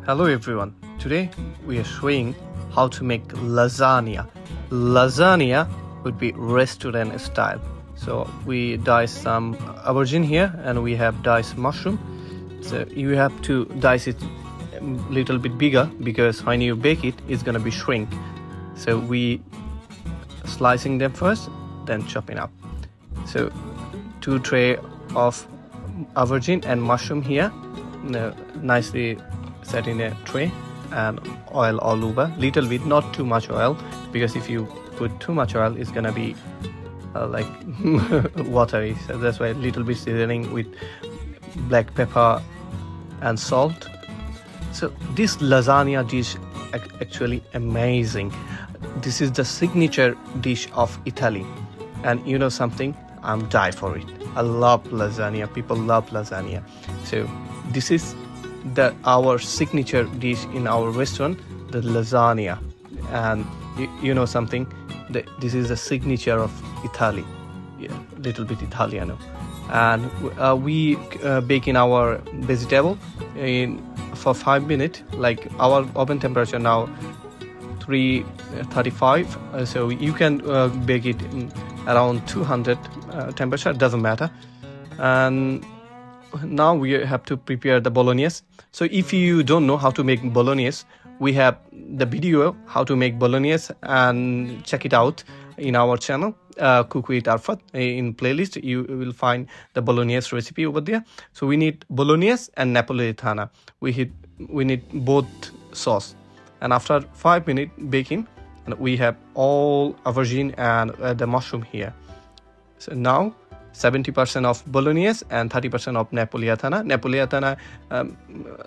Hello everyone, today we are showing how to make lasagna. Lasagna would be restaurant style. So we dice some aubergine here and we have diced mushroom. So you have to dice it a little bit bigger because when you bake it, it's gonna be shrink. So we slicing them first, then chopping up. So 2 tray of aubergine and mushroom here, nicely set in a tray, and oil all over, little bit, not too much oil, because if you put too much oil it's gonna be like watery. So that's why a little bit seasoning with black pepper and salt. So this lasagna dish actually amazing. This is the signature dish of Italy, and you know something, I'm die for it. I love lasagna, people love lasagna. So this is our signature dish in our restaurant, the lasagna. And you know something, this is the signature of Italy, little bit Italiano. And we bake in our vegetable for 5 minutes, like our oven temperature now 335, so you can bake it around 200 temperature, doesn't matter. And now we have to prepare the bolognese. So if you don't know how to make bolognese, we have the video how to make bolognese, and check it out in our channel, Cook with Arfat. In playlist you will find the bolognese recipe over there. So we need bolognese and napoletana. We need both sauce, and after 5 minutes baking, we have all aubergine and the mushroom here. So now 70% of bolognese and 30% of napoletana. Napoletana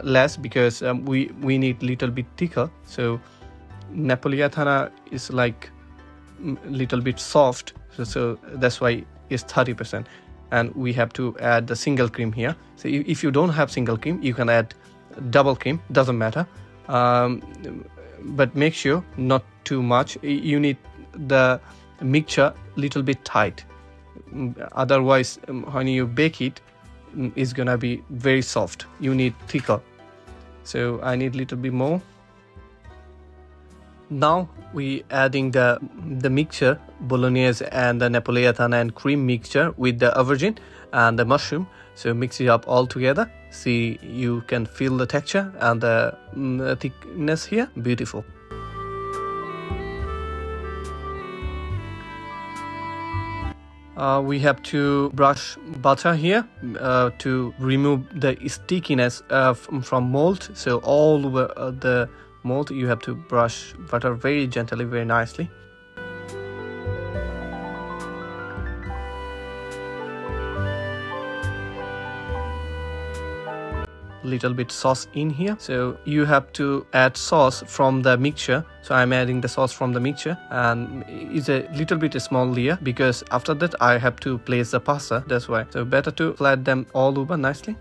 less because we need little bit thicker. So napoletana is like little bit soft, so that's why it's 30%. And we have to add the single cream here. So if you don't have single cream, you can add double cream, doesn't matter. But make sure not too much. You need the mixture little bit tight, otherwise when you bake it, it's gonna be very soft. You need thicker, so I need little bit more. Now we adding the mixture, bolognese and the napoletana and cream mixture with the aubergine and the mushroom. So mix it up all together. See, you can feel the texture and the thickness here, beautiful. We have to brush butter here to remove the stickiness from mold. So all over the mold you have to brush butter very gently, very nicely. Little bit sauce in here, so you have to add sauce from the mixture. So I'm adding the sauce from the mixture, and it's a little bit a small layer because after that I have to place the pasta, that's why. So better to flat them all over nicely.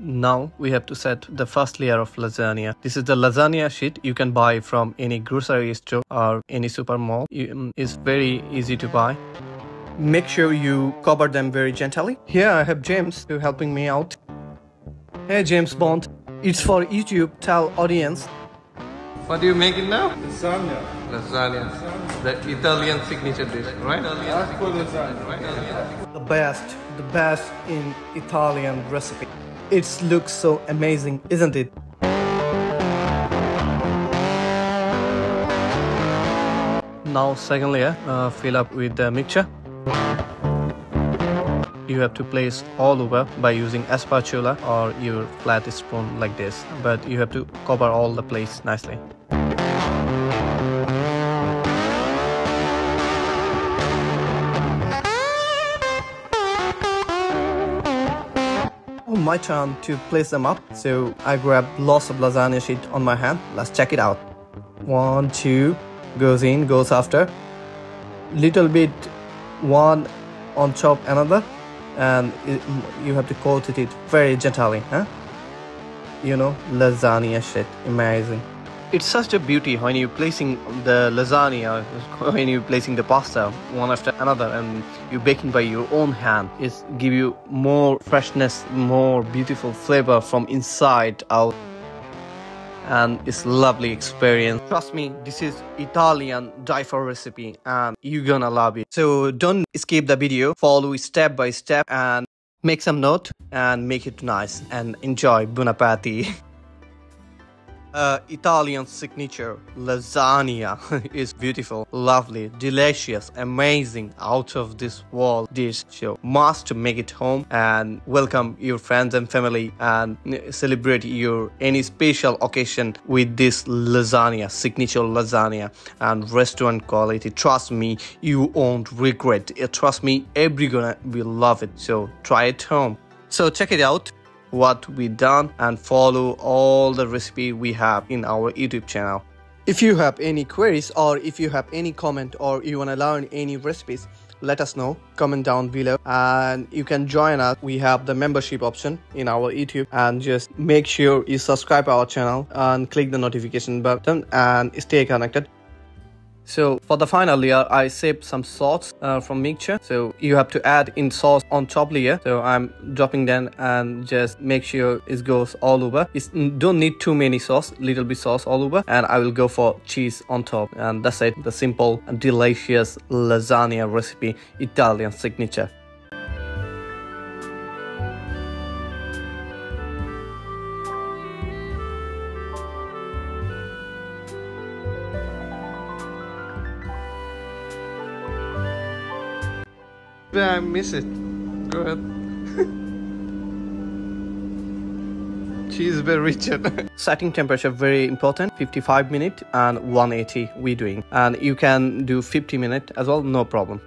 Now we have to set the first layer of lasagna. This is the lasagna sheet you can buy from any grocery store or any super mall. It's very easy to buy. Make sure you cover them very gently. Here I have James who helping me out. Hey James Bond, it's for YouTube. Tell audience. What do you make it now? Lasagna. Lasagna. The Italian signature dish, right? Lasagna, right? The best in Italian recipe. It looks so amazing, isn't it? Now second layer, fill up with the mixture. You have to place all over by using a spatula or your flat spoon like this, but you have to cover all the place nicely. My turn to place them up, so I grab lots of lasagna sheet on my hand. Let's check it out. 1, 2, goes in, goes after. Little bit one on top another, and you have to coat it very gently, huh? You know, lasagna shit, amazing. It's such a beauty when you're placing the lasagna, when you're placing the pasta one after another, and you're baking by your own hand. It give you more freshness, more beautiful flavor from inside out. And it's lovely experience. Trust me, this is Italian die-for recipe and you're gonna love it. So don't skip the video, follow step by step and make some note and make it nice and enjoy. Buon appetito. Italian signature lasagna is beautiful, lovely, delicious, amazing, out of this world dish. So must make it home and welcome your friends and family and celebrate your any special occasion with this lasagna, signature lasagna and restaurant quality. Trust me, you won't regret it. Trust me, everyone will love it. So try it home. So check it out what we done and follow all the recipe we have in our YouTube channel. If you have any queries or if you have any comment or you want to learn any recipes, let us know, comment down below, and you can join us. We have the membership option in our YouTube, and just make sure you subscribe our channel and click the notification button and stay connected. So for the final layer, I saved some sauce from mixture. So you have to add in sauce on top layer. So I'm dropping them and just make sure it goes all over. You don't need too many sauce, little bit sauce all over. And I will go for cheese on top. And that's it, the simple and delicious lasagna recipe, Italian signature. I miss it. Go ahead. Cheese very rich. Setting temperature very important, 55 minutes and 180 we doing, and you can do 50 minutes as well, no problem.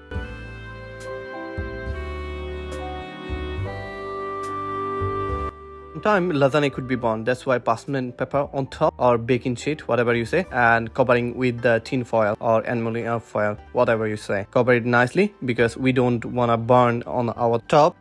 Sometimes lasagna could be burned, that's why parchment paper on top or baking sheet, whatever you say, and covering with the tin foil or aluminum foil, whatever you say. Cover it nicely because we don't want to burn on our top.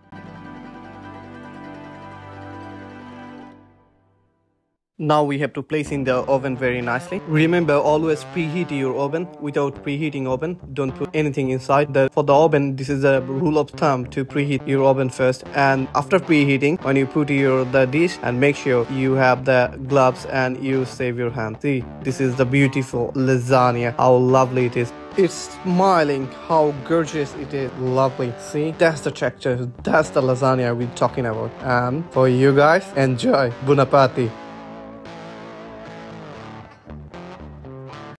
Now we have to place in the oven very nicely. Remember, always preheat your oven. Without preheating oven, don't put anything inside. For the oven, this is a rule of thumb to preheat your oven first. And after preheating, when you put the dish, and make sure you have the gloves and you save your hand. See, this is the beautiful lasagna. How lovely it is. It's smiling, how gorgeous it is. Lovely. See, that's the texture. That's the lasagna we're talking about. And for you guys, enjoy. Buon appetito.